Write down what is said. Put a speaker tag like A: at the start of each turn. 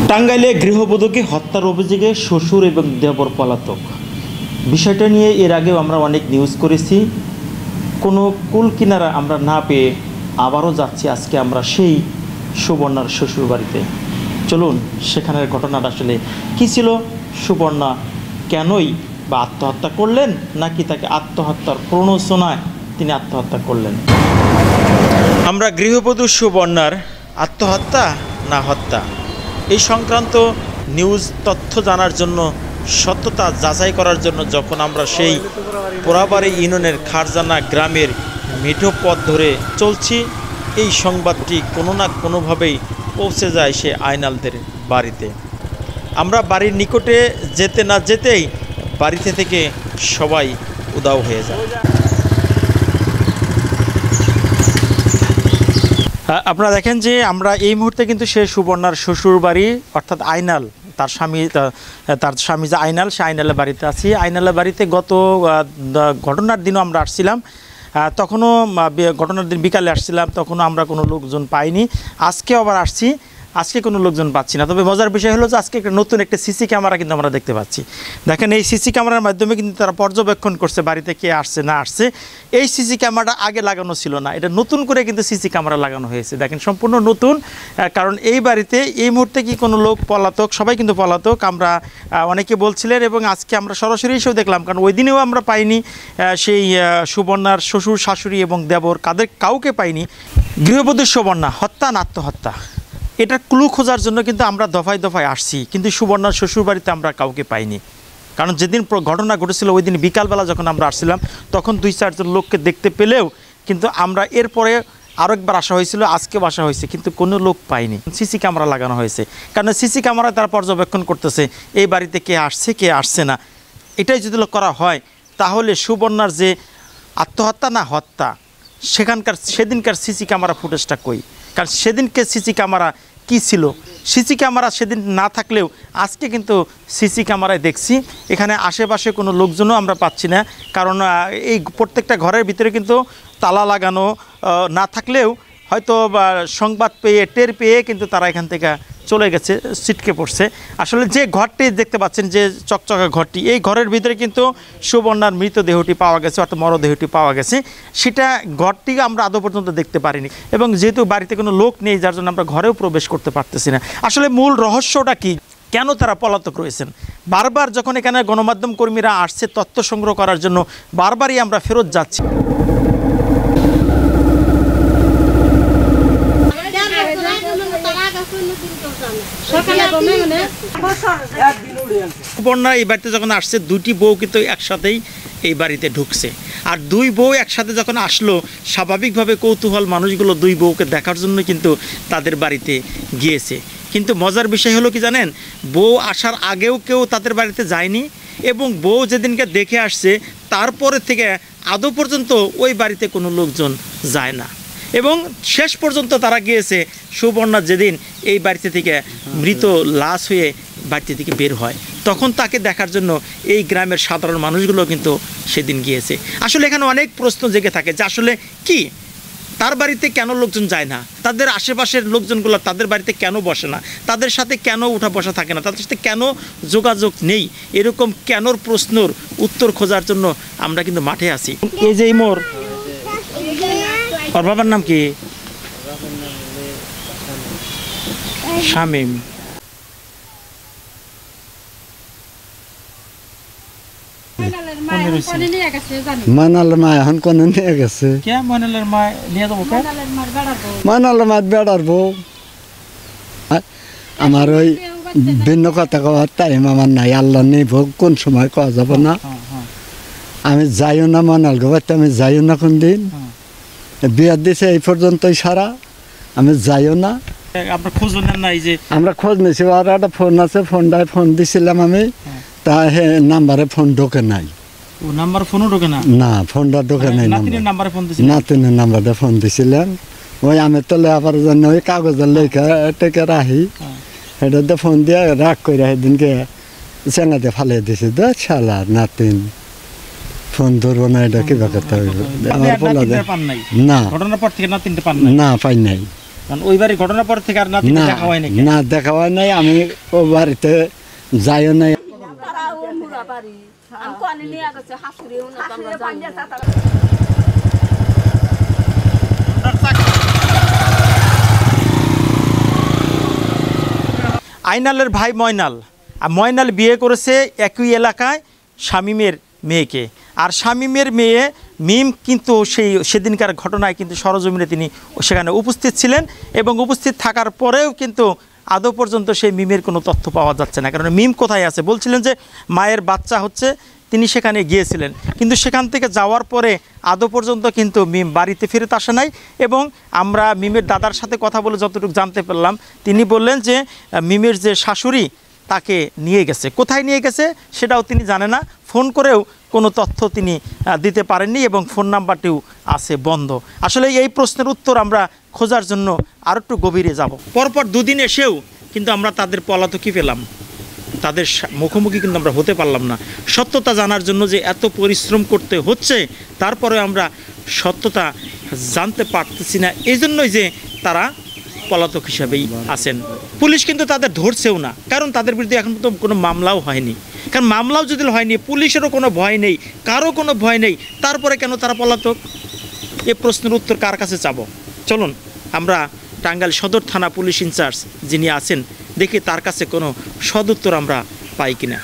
A: টাঙ্গাইলে গৃহবধূকে হত্যার অভিযোগে শ্বশুর এবং দেবর পলাতক। বিষয়টা নিয়ে এর আগেও আমরা অনেক নিউজ করেছি। কোনো কুল কিনারা আমরা না পেয়ে আবারও যাচ্ছি আজকে আমরা সেই সুবর্ণার শ্বশুর বাড়িতে। চলুন সেখানের ঘটনাটা আসলে কী ছিল, সুবর্ণা কেনই বা আত্মহত্যা করলেন, নাকি তাকে আত্মহত্যার প্রণোচনায় তিনি আত্মহত্যা করলেন। আমরা গৃহবধূ সুবর্ণার আত্মহত্যা না হত্যা এই সংক্রান্ত নিউজ তথ্য জানার জন্য, সত্যতা যাচাই করার জন্য যখন আমরা সেই পোড়াবাড়ি ইউনিয়নের খারজানা গ্রামের মেঠো পথ ধরে চলছি, এই সংবাদটি কোনো না কোনোভাবেই পৌঁছে যায় সে আইনালদের বাড়িতে। আমরা বাড়ির নিকটে যেতে না যেতেই বাড়িতে থেকে সবাই উধাও হয়ে যায়। আপনারা দেখেন যে আমরা এই মুহূর্তে কিন্তু সে সুবর্ণার শ্বশুর বাড়ি অর্থাৎ আইনাল, তার স্বামী যে আইনাল, সে আইনালের বাড়িতে আছি। আইনালের বাড়িতে গত ঘটনার দিনও আমরা আসছিলাম, তখনও ঘটনার দিন বিকালে আসছিলাম, তখনও আমরা কোনো লোকজন পাইনি। আজকে আবার আসছি, আজকে কোনো লোকজন পাচ্ছি না। তবে মজার বিষয় হলো যে আজকে নতুন একটা সিসি ক্যামেরা কিন্তু আমরা দেখতে পাচ্ছি। দেখেন এই সিসি ক্যামেরার মাধ্যমে কিন্তু তারা পর্যবেক্ষণ করছে বাড়িতে কে আসছে না আসছে। এই সিসি ক্যামেরাটা আগে লাগানো ছিল না, এটা নতুন করে কিন্তু সিসি ক্যামেরা লাগানো হয়েছে। দেখেন সম্পূর্ণ নতুন, কারণ এই বাড়িতে এই মুহূর্তে কি কোনো লোক পলাতক, সবাই কিন্তু পলাতক। আমরা অনেকে বলছিলেন এবং আজকে আমরা সরাসরি এসেও দেখলাম, কারণ ওই দিনেও আমরা পাইনি সেই সুবর্ণার শ্বশুর শাশুড়ি এবং দেবর, কাউকে পাইনি। গৃহবধূ সুবর্ণা হত্যা না আত্মহত্যা, এটার ক্লু খোঁজার জন্য কিন্তু আমরা দফায় দফায় আসছি, কিন্তু সুবর্ণার শ্বশুর বাড়িতে আমরা কাউকে পাইনি। কারণ যেদিন ঘটনা ঘটেছিল ওই দিন বিকালবেলা যখন আমরা আসছিলাম, তখন 2-4 জন লোককে দেখতে পেলেও কিন্তু আমরা এরপরে আরও একবার আসা হয়েছিল, আজকেও আসা হয়েছে, কিন্তু কোনো লোক পাইনি। সিসি ক্যামেরা লাগানো হয়েছে, কারণ সিসি ক্যামেরায় তারা পর্যবেক্ষণ করতেছে এই বাড়িতে কে আসছে কে আসছে না। এটাই যদি করা হয় তাহলে সুবর্ণার যে আত্মহত্যা না হত্যা, সেদিনকার সিসি ক্যামেরা ফুটেজটা কই? কারণ সেদিনকে সিসি ক্যামেরা কী ছিল, সিসি ক্যামেরা সেদিন না থাকলেও আজকে কিন্তু সিসি ক্যামেরায় দেখছি এখানে আশেপাশে কোনো লোকজনও আমরা পাচ্ছি না। কারণ এই প্রত্যেকটা ঘরের ভিতরে কিন্তু তালা লাগানো না থাকলেও হয়তো সংবাদ পেয়ে টের পেয়ে কিন্তু তারা এখান থেকে চলে গেছে, ছিটকে পড়ছে। আসলে যে ঘরটি দেখতে পাচ্ছেন, যে চকচকা ঘরটি, এই ঘরের ভিতরে কিন্তু সুবর্ণার মৃতদেহটি পাওয়া গেছে, অর্থাৎ মরদেহটি পাওয়া গেছে। সেটা ঘরটি আমরা আদৌ পর্যন্ত দেখতে পারিনি, এবং যেহেতু বাড়িতে কোনো লোক নেই যার জন্য আমরা ঘরেও প্রবেশ করতে পারতেছি না। আসলে মূল রহস্যটা কি, কেন তারা পলাতক রয়েছেন? বারবার যখন এখানে গণমাধ্যম কর্মীরা আসছে তথ্য সংগ্রহ করার জন্য, বারবারই আমরা ফেরত যাচ্ছি। সুবর্ণা এই বাড়িতে যখন আসছে, 2টি বউ কিন্তু একসাথেই এই বাড়িতে ঢুকছে। আর 2 বউ একসাথে যখন আসলো, স্বাভাবিকভাবে কৌতূহল মানুষগুলো 2 বউকে দেখার জন্য কিন্তু তাদের বাড়িতে গিয়েছে। কিন্তু মজার বিষয় হলো কি জানেন, বউ আসার আগেও কেউ তাদের বাড়িতে যায়নি, এবং বউ যেদিনকে দেখে আসছে তারপরে থেকে আদৌ পর্যন্ত ওই বাড়িতে কোনো লোকজন যায় না। এবং শেষ পর্যন্ত তারা গিয়েছে সুবর্ণা যেদিন এই বাড়িতে থেকে মৃত লাশ হয়ে বাড়িতে থেকে বের হয়, তখন তাকে দেখার জন্য এই গ্রামের সাধারণ মানুষগুলো কিন্তু সেদিন গিয়েছে। আসলে এখানে অনেক প্রশ্ন জেগে থাকে যে আসলে কি, তার বাড়িতে কেন লোকজন যায় না, তাদের আশেপাশের লোকজনগুলো তাদের বাড়িতে কেন বসে না, তাদের সাথে কেন উঠা বসা থাকে না, তাদের সাথে কেন যোগাযোগ নেই, এরকম কেনর প্রশ্নর উত্তর খোঁজার জন্য আমরা কিন্তু মাঠে আছি। এই যে মোর, ওর বাবার নাম কি? শামীম।
B: মানালের মা এখন কোন নিয়ে গেছে?
A: মানালের মা নিয়ে যাবো,
B: মানালের মা বেড়ার বউ। আমার ওই ভিন্ন কথা কওয়ার টাইম আমার নাই, আল্লাহ নেই ভোগ কোন সময় কওয়া যাব না। আমি যাইও না মানাল গোবাতে, আমি যাইও না কোন দিন। বিয়ার দিছে এই পর্যন্তই সারা, আমি যাইও না।
A: আপনার খোঁজ নেন না? এই যে
B: আমরা খোঁজ নিয়েছি, আর একটা ফোন আছে, ফোনটায় ফোন দিছিলাম আমি, তা হে নাম্বারে ফোন ঢোকে নাই।
A: ও নাম্বার ফোনও ঢোকে না?
B: না, ফোনটা ঢোকে নাই।
A: নাতিনের নাম্বারে ফোন দিছিলেন?
B: নাতিনের নাম্বারটা ফোন দিছিলেন। ওই আমি তো লেখার জন্য ওই কাগজের লেখা টেকে রাখি, এটাতে ফোন দিয়ে রাগ করে সেদিনকে চেঙ্গাতে ফালিয়ে দিছি। দে শালা নাতিন ফোন ধরবো না, এটা কিবা করতে হইব। আমার বলা যায় না,
A: ঘটনার পর থেকে নাতিনটা পান
B: না, পাই নাই।
A: কারণ ওই বাড়ি ঘটনার পর থেকে আর নাতি
B: না
A: দেখা হয় নাকি?
B: না দেখা হয় নাই, আমি ও বাড়িতে যাইও নাই।
A: আইনালের ভাই ময়নাল, আর ময়নাল বিয়ে করেছে একই এলাকায় শামীমের মেয়েকে। আর শামীমের মেয়ে মিম কিন্তু সেদিনকার ঘটনায় কিন্তু সরজমিনে তিনি সেখানে উপস্থিত ছিলেন, এবং উপস্থিত থাকার পরেও কিন্তু আদৌ পর্যন্ত সেই মিমের কোনো তথ্য পাওয়া যাচ্ছে না। কারণ মিম কোথায় আছে, বলছিলেন যে মায়ের বাচ্চা হচ্ছে, তিনি সেখানে গিয়েছিলেন, কিন্তু সেখান থেকে যাওয়ার পরে আদৌ পর্যন্ত কিন্তু মিম বাড়িতে ফেরত আসে নাই। এবং আমরা মিমের দাদার সাথে কথা বলে যতটুকু জানতে পারলাম, তিনি বললেন যে মিমের যে শাশুড়ি তাকে নিয়ে গেছে। কোথায় নিয়ে গেছে সেটাও তিনি জানে না, ফোন করেও কোনো তথ্য তিনি দিতে পারেননি, এবং ফোন নাম্বারটিও আছে বন্ধ। আসলে এই প্রশ্নের উত্তর আমরা খোঁজার জন্য আরও একটু গভীরে যাব। পরপর দুদিন এসেও কিন্তু আমরা তাদের পলাতকি পেলাম, তাদের মুখোমুখি কিন্তু আমরা হতে পারলাম না। সত্যতা জানার জন্য যে এত পরিশ্রম করতে হচ্ছে, তারপরে আমরা সত্যতা জানতে পারতেছি না, এই জন্যই যে তারা পলাতক হিসাবেই আছেন। পুলিশ কিন্তু তাদের ধরছেও না, কারণ তাদের বিরুদ্ধে এখন তো কোনো মামলাও হয়নি। কারণ মামলাও যদি হয়নি, পুলিশেরও কোনো ভয় নেই, কারো কোনো ভয় নেই, তারপরে কেন তারা পলাতক? এ প্রশ্নের উত্তর কার কাছে চাবো? চলুন আমরা টাঙ্গাইল সদর থানা পুলিশ ইনচার্জ যিনি আছেন, দেখি তার কাছে কোনো সদুত্তর আমরা পাই কিনা।